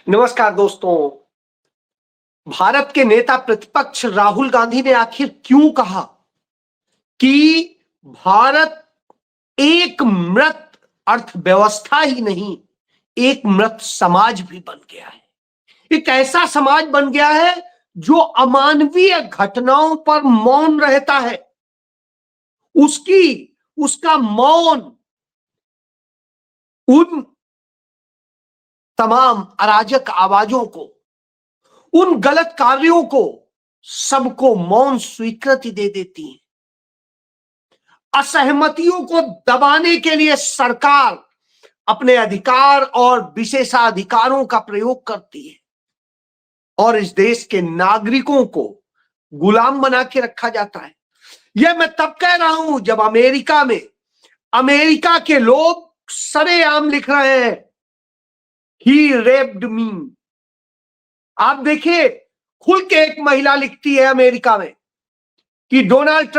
नमस्कार दोस्तों। भारत के नेता प्रतिपक्ष राहुल गांधी ने आखिर क्यों कहा कि भारत एक मृत अर्थव्यवस्था ही नहीं, एक मृत समाज भी बन गया है। एक ऐसा समाज बन गया है जो अमानवीय घटनाओं पर मौन रहता है। उसका मौन उन तमाम अराजक आवाजों को, उन गलत कार्यों को, सबको मौन स्वीकृति दे देती है। असहमतियों को दबाने के लिए सरकार अपने अधिकार और विशेषाधिकारों का प्रयोग करती है और इस देश के नागरिकों को गुलाम बना के रखा जाता है। यह मैं तब कह रहा हूं जब अमेरिका के लोग सरेआम लिख रहे हैं, ही रेप्ड मी। आप देखिए, खुल के एक महिला लिखती है अमेरिका में कि Donald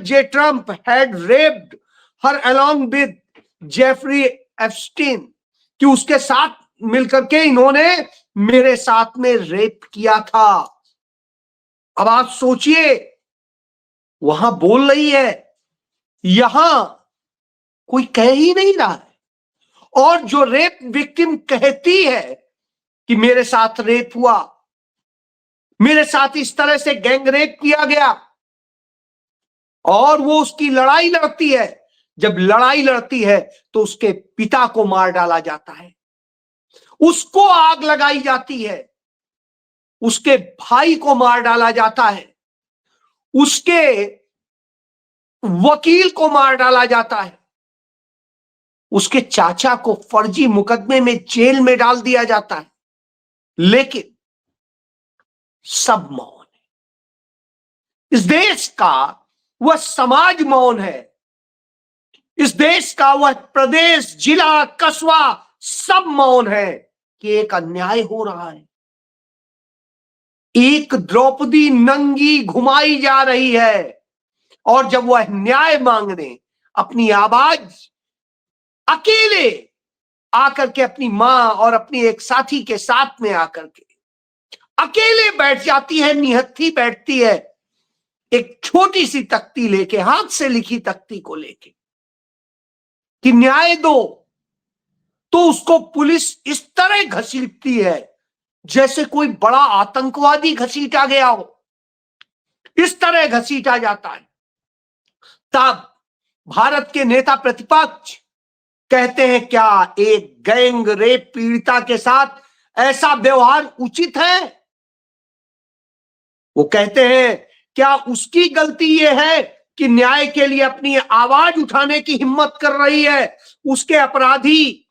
J Trump had raped her along with Jeffrey Epstein, कि उसके साथ मिलकर के इन्होंने मेरे साथ में रेप किया था। अब आप सोचिए, वहां बोल रही है, यहां कोई कह ही नहीं रहा है। और जो रेप विक्टिम कहती है कि मेरे साथ रेप हुआ, मेरे साथ इस तरह से गैंग रेप किया गया, और वो उसकी लड़ाई लड़ती है। जब लड़ाई लड़ती है तो उसके पिता को मार डाला जाता है, उसको आग लगाई जाती है, उसके भाई को मार डाला जाता है, उसके वकील को मार डाला जाता है, उसके चाचा को फर्जी मुकदमे में जेल में डाल दिया जाता है। लेकिन सब मौन है। इस देश का वह समाज मौन है। इस देश का वह प्रदेश, जिला, कस्बा सब मौन है कि एक अन्याय हो रहा है। एक द्रौपदी नंगी घुमाई जा रही है और जब वह न्याय मांगने अपनी आवाज अकेले आकर के अपनी मां और अपनी एक साथी के साथ में आकर के अकेले बैठ जाती है, निहत्थी बैठती है, एक छोटी सी तख्ती लेके, हाथ से लिखी तख्ती को लेके कि न्याय दो, तो उसको पुलिस इस तरह घसीटती है जैसे कोई बड़ा आतंकवादी घसीटा गया हो। इस तरह घसीटा जाता है। तब भारत के नेता प्रतिपक्ष कहते हैं, क्या एक गैंग रेप पीड़िता के साथ ऐसा व्यवहार उचित है? वो कहते हैं, क्या उसकी गलती यह है कि न्याय के लिए अपनी आवाज उठाने की हिम्मत कर रही है? उसके अपराधी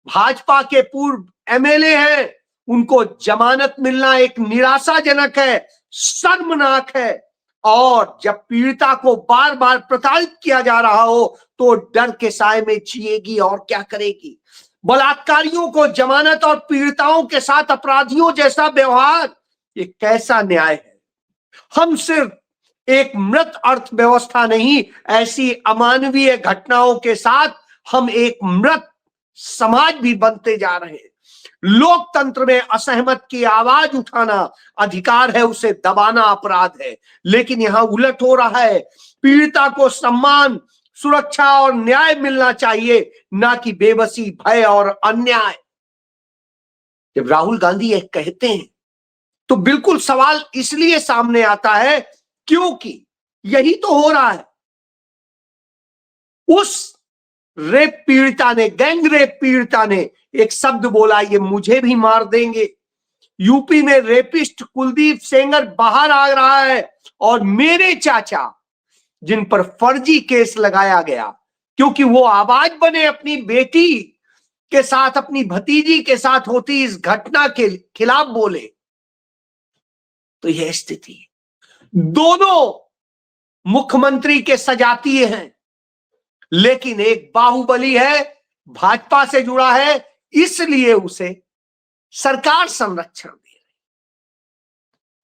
भाजपा के पूर्व एमएलए हैं, उनको जमानत मिलना एक निराशाजनक है, शर्मनाक है। और जब पीड़िता को बार बार प्रताड़ित किया जा रहा हो तो डर के साए में जिएगी और क्या करेगी? बलात्कारियों को जमानत और पीड़िताओं के साथ अपराधियों जैसा व्यवहार, ये कैसा न्याय है? हम सिर्फ एक मृत अर्थव्यवस्था नहीं, ऐसी अमानवीय घटनाओं के साथ हम एक मृत समाज भी बनते जा रहे हैं। लोकतंत्र में असहमत की आवाज उठाना अधिकार है, उसे दबाना अपराध है। लेकिन यहां उलट हो रहा है। पीड़िता को सम्मान, सुरक्षा और न्याय मिलना चाहिए, ना कि बेबसी, भय और अन्याय। जब राहुल गांधी यह कहते हैं तो बिल्कुल सवाल इसलिए सामने आता है क्योंकि यही तो हो रहा है। उस रेप पीड़िता ने, गैंग रेप पीड़िता ने एक शब्द बोला, ये मुझे भी मार देंगे। यूपी में रेपिस्ट कुलदीप सेंगर बाहर आ रहा है और मेरे चाचा, जिन पर फर्जी केस लगाया गया क्योंकि वो आवाज बने अपनी बेटी के साथ, अपनी भतीजी के साथ होती इस घटना के खिलाफ बोले, तो यह स्थिति। दोनों मुख्यमंत्री के सजातीय हैं, लेकिन एक बाहुबली है, भाजपा से जुड़ा है, इसलिए उसे सरकार संरक्षण दे रही,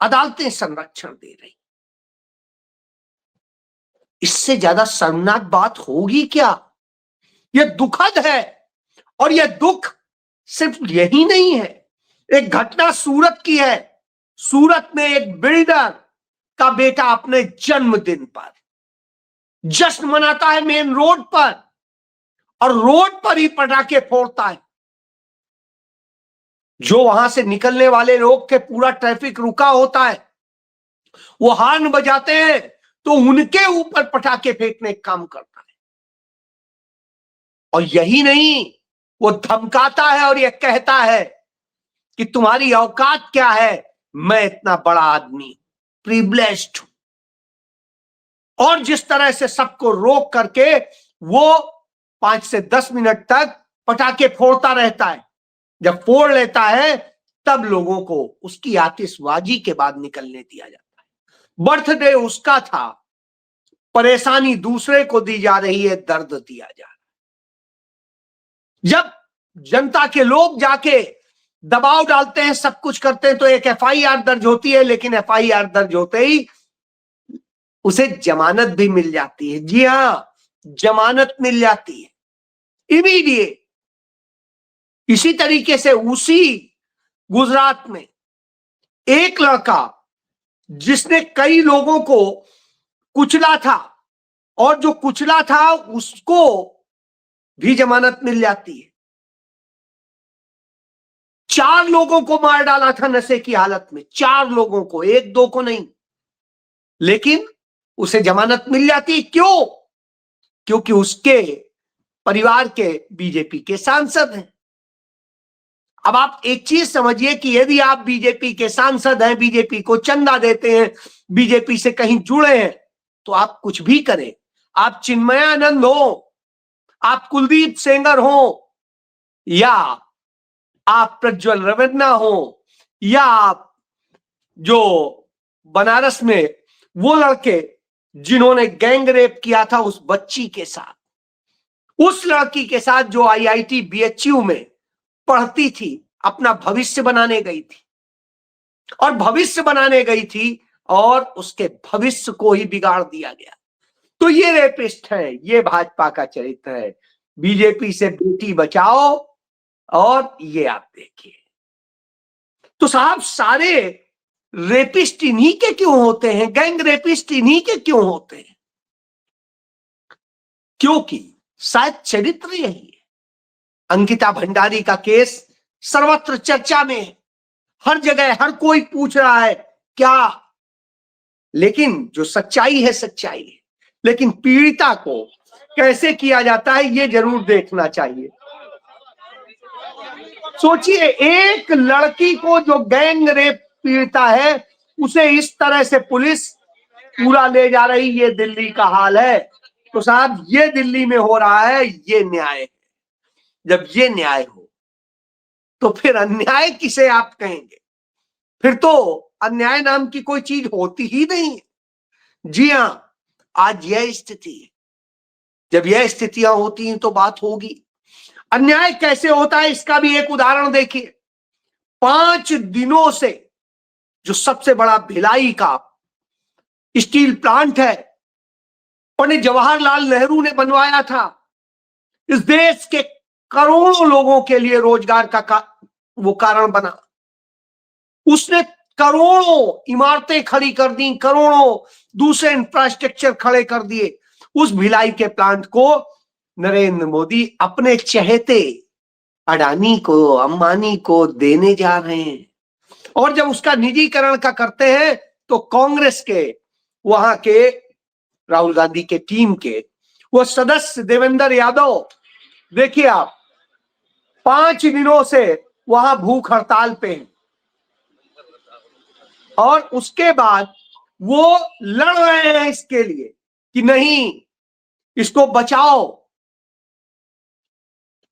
अदालतें संरक्षण दे रही। इससे ज्यादा शर्मनाक बात होगी क्या? यह दुखद है और यह दुख सिर्फ यही नहीं है, एक घटना सूरत की है। सूरत में एक बिल्डर का बेटा अपने जन्मदिन पर जश्न मनाता है मेन रोड पर, और रोड पर ही पटाखे फोड़ता है। जो वहां से निकलने वाले लोग के पूरा ट्रैफिक रुका होता है, वो हॉर्न बजाते हैं तो उनके ऊपर पटाखे फेंकने का काम करता है। और यही नहीं, वो धमकाता है और ये कहता है कि तुम्हारी औकात क्या है, मैं इतना बड़ा आदमी, प्रिविलेज्ड हूं। और जिस तरह से सबको रोक करके वो 5 से 10 मिनट तक पटाखे फोड़ता रहता है। जब फोड़ लेता है तब लोगों को उसकी आतिशबाजी के बाद निकलने दिया जाता है। बर्थडे उसका था, परेशानी दूसरे को दी जा रही है, दर्द दिया जा रहा है। जब जनता के लोग जाके दबाव डालते हैं, सब कुछ करते हैं, तो एक एफआईआर दर्ज होती है, लेकिन एफआईआर दर्ज होते ही उसे जमानत भी मिल जाती है। जी हां, जमानत मिल जाती है इमीडिएट। इसी तरीके से उसी गुजरात में एक लड़का जिसने कई लोगों को कुचला था, और जो कुचला था उसको भी जमानत मिल जाती है। 4 लोगों को मार डाला था नशे की हालत में, 4 लोगों को, 1-2 को नहीं, लेकिन उसे जमानत मिल जाती। क्यों? क्योंकि उसके परिवार के बीजेपी के सांसद हैं। अब आप एक चीज समझिए कि यदि आप बीजेपी के सांसद हैं, बीजेपी को चंदा देते हैं, बीजेपी से कहीं जुड़े हैं, तो आप कुछ भी करें, आप चिन्मयानंद हो, आप कुलदीप सेंगर हो, या आप प्रज्वल रविन्ना हो, या आप जो बनारस में वो लड़के जिन्होंने गैंग रेप किया था उस बच्ची के साथ, उस लड़की के साथ जो आईआईटी बीएचयू में पढ़ती थी, अपना भविष्य बनाने गई थी, और भविष्य बनाने गई थी और उसके भविष्य को ही बिगाड़ दिया गया। तो ये रेपिस्ट है, ये भाजपा का चरित्र है। बीजेपी से बेटी बचाओ, और ये आप देखिए। तो साहब, सारे रेपिस्ट इन्हीं के क्यों होते हैं? गैंग रेपिस्ट इन्हीं के क्यों होते हैं? क्योंकि शायद चरित्र यही है। अंकिता भंडारी का केस सर्वत्र चर्चा में है, हर जगह हर कोई पूछ रहा है क्या, लेकिन जो सच्चाई है सच्चाई है, लेकिन पीड़िता को कैसे किया जाता है ये जरूर देखना चाहिए। सोचिए, एक लड़की को जो गैंग रेप पीड़िता है उसे इस तरह से पुलिस पूरा ले जा रही, ये दिल्ली का हाल है। तो साहब, ये दिल्ली में हो रहा है, ये न्याय है। जब ये न्याय हो तो फिर अन्याय किसे आप कहेंगे? फिर तो अन्याय नाम की कोई चीज होती ही नहीं है। जी हां, आज यह स्थिति है। जब यह स्थितियां होती हैं तो बात होगी। अन्याय कैसे होता है इसका भी एक उदाहरण देखिए। 5 दिनों से जो सबसे बड़ा भिलाई का स्टील प्लांट है, पंडित जवाहरलाल नेहरू ने बनवाया था। इस देश के करोड़ों लोगों के लिए रोजगार का वो कारण बना। उसने करोड़ों इमारतें खड़ी कर दी, करोड़ों दूसरे इंफ्रास्ट्रक्चर खड़े कर दिए। उस भिलाई के प्लांट को नरेंद्र मोदी अपने चहेते अडानी को, अंबानी को देने जा रहे हैं। और जब उसका निजीकरण का करते हैं तो कांग्रेस के, वहां के राहुल गांधी के टीम के वो सदस्य देवेंद्र यादव, देखिए आप, 5 दिनों से वहां भूख हड़ताल पे हैं, और उसके बाद वो लड़ रहे हैं इसके लिए कि नहीं, इसको बचाओ।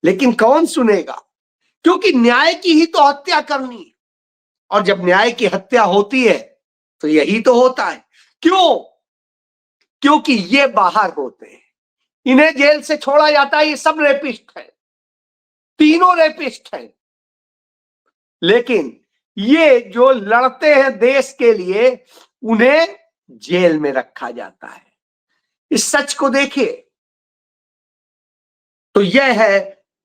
लेकिन कौन सुनेगा? क्योंकि न्याय की ही तो हत्या करनी है, और जब न्याय की हत्या होती है तो यही तो होता है। क्यों? क्योंकि ये बाहर होते हैं, इन्हें जेल से छोड़ा जाता है। ये सब रेपिस्ट है, तीनों रेपिस्ट हैं। लेकिन ये जो लड़ते हैं देश के लिए, उन्हें जेल में रखा जाता है। इस सच को देखिए। तो यह है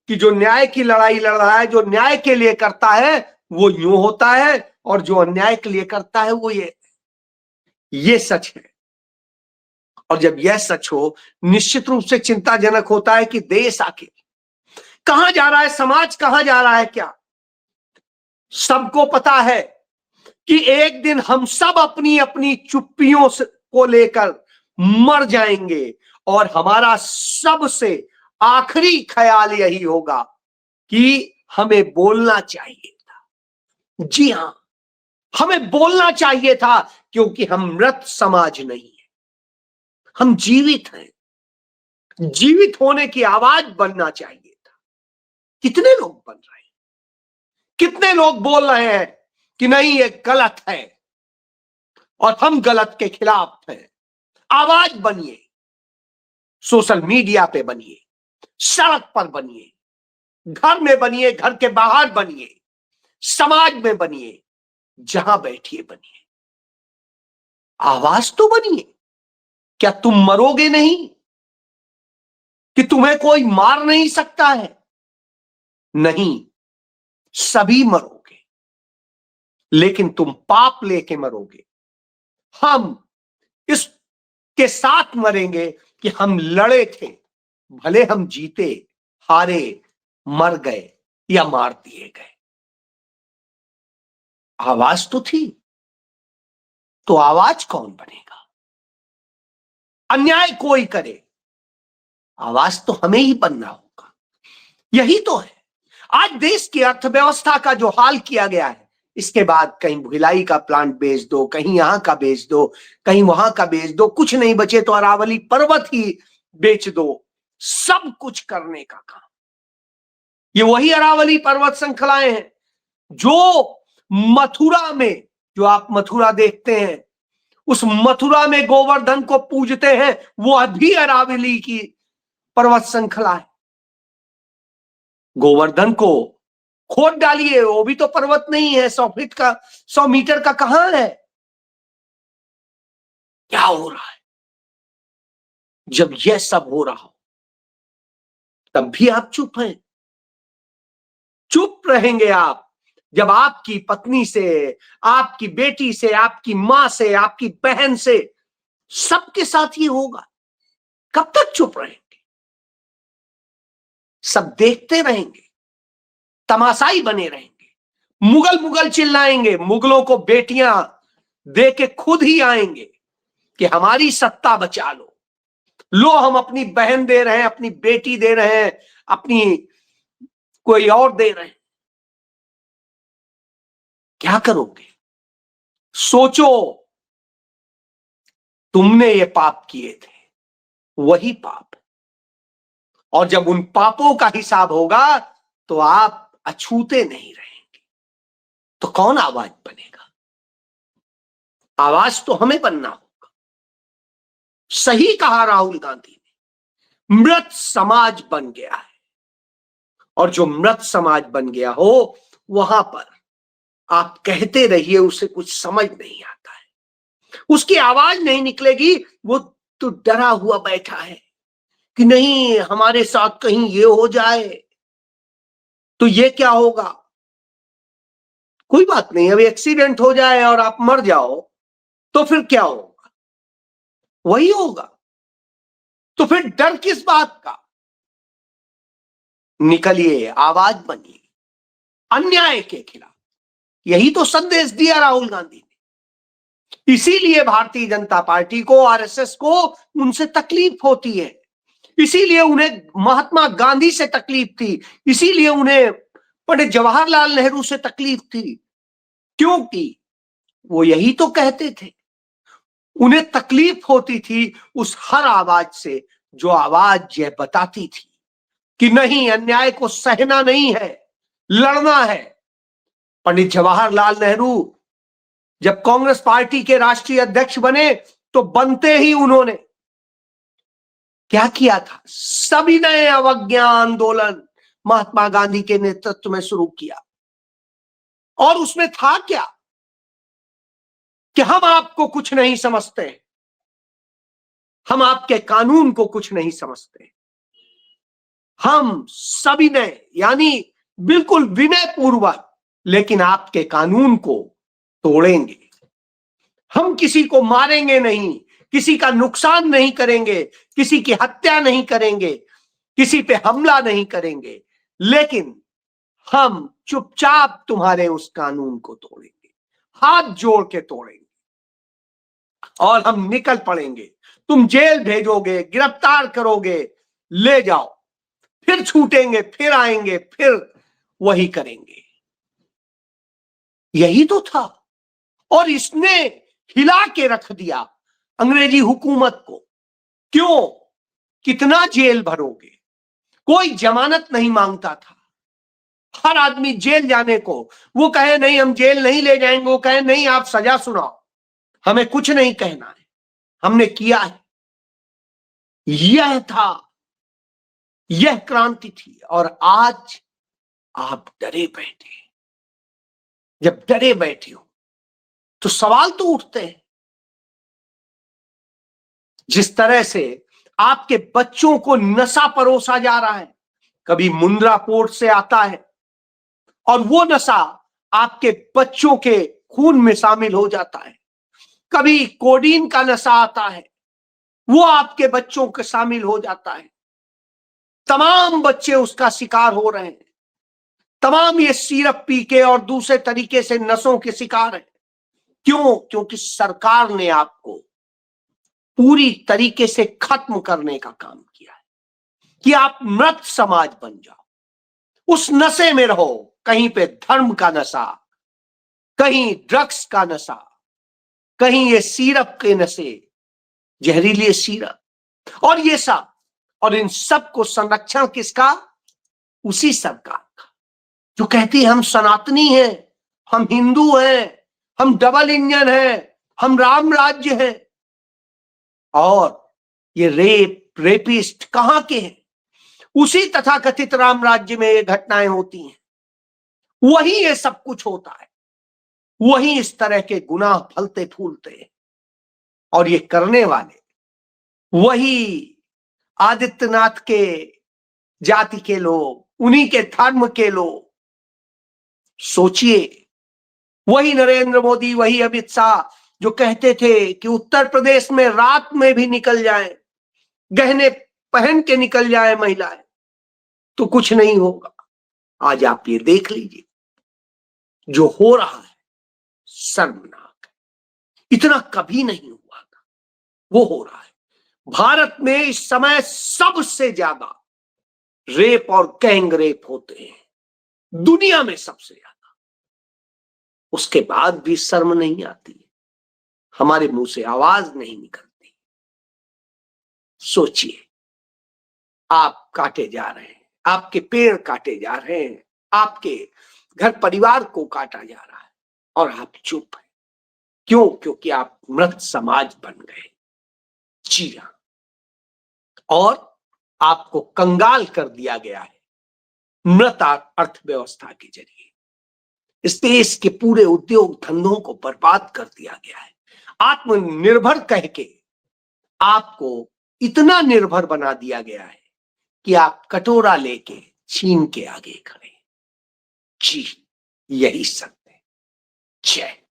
कि जो न्याय की लड़ाई लड़ रहा है, जो न्याय के लिए करता है वो यूं होता है, और जो अन्याय के लिए करता है वो ये सच है। और जब यह सच हो, निश्चित रूप से चिंताजनक होता है कि देश आखिर कहां जा रहा है, समाज कहां जा रहा है। क्या सबको पता है कि एक दिन हम सब अपनी अपनी चुप्पियों को लेकर मर जाएंगे, और हमारा सबसे आखिरी ख्याल यही होगा कि हमें बोलना चाहिए था। जी हां, हमें बोलना चाहिए था, क्योंकि हम मृत समाज नहीं है, हम जीवित हैं। जीवित होने की आवाज बनना चाहिए था। कितने लोग बन रहे हैं, कितने लोग बोल रहे हैं कि नहीं ये गलत है और हम गलत के खिलाफ हैं। आवाज बनिए, सोशल मीडिया पे बनिए, सड़क पर बनिए, घर में बनिए, घर के बाहर बनिए, समाज में बनिए, जहां बैठिए बनिए। आवाज तो बनिए। क्या तुम मरोगे नहीं? कि तुम्हें कोई मार नहीं सकता है? नहीं, सभी मरोगे, लेकिन तुम पाप लेके मरोगे। हम इसके साथ मरेंगे कि हम लड़े थे, भले हम जीते, हारे, मर गए या मार दिए गए। आवाज तो थी, तो आवाज कौन बनेगा? अन्याय कोई करे, आवाज तो हमें ही बनना होगा। यही तो है आज देश की अर्थव्यवस्था का जो हाल किया गया है। इसके बाद कहीं भिलाई का प्लांट बेच दो, कहीं यहां का बेच दो, कहीं वहां का बेच दो, कुछ नहीं बचे तो अरावली पर्वत ही बेच दो। सब कुछ करने का काम, ये वही अरावली पर्वत श्रृंखलाएं हैं जो मथुरा में, जो आप मथुरा देखते हैं, उस मथुरा में गोवर्धन को पूजते हैं, वो अभी अरावली की पर्वत श्रृंखला है। गोवर्धन को खोद डालिए, वो भी तो पर्वत नहीं है। 100 फीट का, 100 मीटर का कहां है? क्या हो रहा है? जब यह सब हो रहा हो तब भी आप चुप हैं। चुप रहेंगे आप जब आपकी पत्नी से, आपकी बेटी से, आपकी मां से, आपकी बहन से, सबके साथ ये होगा। कब तक चुप रहेंगे? सब देखते रहेंगे, तमाशाई बने रहेंगे। मुगल मुगल चिल्लाएंगे, मुगलों को बेटियां दे के खुद ही आएंगे कि हमारी सत्ता बचा लो। लो, हम अपनी बहन दे रहे हैं, अपनी बेटी दे रहे हैं, अपनी कोई और दे रहे हैं। क्या करोगे? सोचो, तुमने ये पाप किए थे, वही पाप, और जब उन पापों का हिसाब होगा तो आप अछूते नहीं रहेंगे। तो कौन आवाज बनेगा? आवाज तो हमें बनना होगा। सही कहा राहुल गांधी ने, मृत समाज बन गया है, और जो मृत समाज बन गया हो वहां पर आप कहते रहिए, उसे कुछ समझ नहीं आता है, उसकी आवाज नहीं निकलेगी। वो तो डरा हुआ बैठा है कि नहीं हमारे साथ कहीं ये हो जाए तो ये क्या होगा। कोई बात नहीं, अभी एक्सीडेंट हो जाए और आप मर जाओ तो फिर क्या होगा? वही होगा। तो फिर डर किस बात का? निकलिए, आवाज बनिए अन्याय के खिलाफ। यही तो संदेश दिया राहुल गांधी ने। इसीलिए भारतीय जनता पार्टी को, आरएसएस को उनसे तकलीफ होती है। इसीलिए उन्हें महात्मा गांधी से तकलीफ थी। इसीलिए उन्हें पंडित जवाहरलाल नेहरू से तकलीफ थी, क्योंकि वो यही तो कहते थे। उन्हें तकलीफ होती थी उस हर आवाज से जो आवाज यह बताती थी कि नहीं, अन्याय को सहना नहीं है, लड़ना है। पंडित जवाहरलाल नेहरू जब कांग्रेस पार्टी के राष्ट्रीय अध्यक्ष बने तो बनते ही उन्होंने क्या किया था? सविनय अवज्ञा आंदोलन महात्मा गांधी के नेतृत्व में शुरू किया। और उसमें था क्या कि हम आपको कुछ नहीं समझते, हम आपके कानून को कुछ नहीं समझते, हम सविनय यानी बिल्कुल विनय पूर्वक लेकिन आपके कानून को तोड़ेंगे। हम किसी को मारेंगे नहीं, किसी का नुकसान नहीं करेंगे, किसी की हत्या नहीं करेंगे, किसी पे हमला नहीं करेंगे, लेकिन हम चुपचाप तुम्हारे उस कानून को तोड़ेंगे, हाथ जोड़ के तोड़ेंगे और हम निकल पड़ेंगे। तुम जेल भेजोगे, गिरफ्तार करोगे, ले जाओ, फिर छूटेंगे, फिर आएंगे, फिर वही करेंगे। यही तो था। और इसने हिला के रख दिया अंग्रेजी हुकूमत को। क्यों? कितना जेल भरोगे? कोई जमानत नहीं मांगता था। हर आदमी जेल जाने को, वो कहे नहीं हम जेल नहीं ले जाएंगे, वो कहे नहीं आप सजा सुनाओ, हमें कुछ नहीं कहना है, हमने किया है। यह था, यह क्रांति थी। और आज आप डरे बैठे। जब डरे बैठे हो तो सवाल तो उठते हैं। जिस तरह से आपके बच्चों को नशा परोसा जा रहा है, कभी मुंद्रा पोर्ट से आता है और वो नशा आपके बच्चों के खून में शामिल हो जाता है, कभी कोडीन का नशा आता है, वो आपके बच्चों के शामिल हो जाता है। तमाम बच्चे उसका शिकार हो रहे हैं। तमाम ये सिरप पी के और दूसरे तरीके से नशों के शिकार हैं। क्यों? क्योंकि सरकार ने आपको पूरी तरीके से खत्म करने का काम किया है कि आप मृत समाज बन जाओ, उस नशे में रहो। कहीं पे धर्म का नशा, कहीं ड्रग्स का नशा, कहीं ये सिरप के नशे, जहरीले सिरप और ये सब। और इन सब को संरक्षण किसका? उसी सरकार का जो कहती है हम सनातनी हैं, हम हिंदू हैं, हम डबल इंजन हैं, हम राम राज्य हैं। और ये रेपिस्ट कहां के हैं? उसी तथाकथित राम राज्य में ये घटनाएं होती हैं, वही ये सब कुछ होता है, वही इस तरह के गुनाह फलते फूलते हैं। और ये करने वाले वही आदित्यनाथ के जाति के लोग, उन्हीं के धर्म के लोग। सोचिए, वही नरेंद्र मोदी, वही अमित शाह जो कहते थे कि उत्तर प्रदेश में रात में भी निकल जाए, गहने पहन के निकल जाए महिलाएं, तो कुछ नहीं होगा। आज आप ये देख लीजिए जो हो रहा है, शर्मनाक है। इतना कभी नहीं हुआ था, वो हो रहा है। भारत में इस समय सबसे ज्यादा रेप और गैंग रेप होते हैं, दुनिया में सबसे ज्यादा। उसके बाद भी शर्म नहीं आती, हमारे मुंह से आवाज नहीं निकलती। सोचिए, आप काटे जा रहे हैं, आपके पेड़ काटे जा रहे हैं, आपके घर परिवार को काटा जा रहा है और आप चुप हैं। क्यों? क्योंकि आप मृत समाज बन गए। जी हां, और आपको कंगाल कर दिया गया है मृत अर्थव्यवस्था के जरिए। इस देश के पूरे उद्योग धंधों को बर्बाद कर दिया गया है। आत्मनिर्भर कह के आपको इतना निर्भर बना दिया गया है कि आप कटोरा लेके छीन के आगे खड़े। जी, यही सत्य है। जय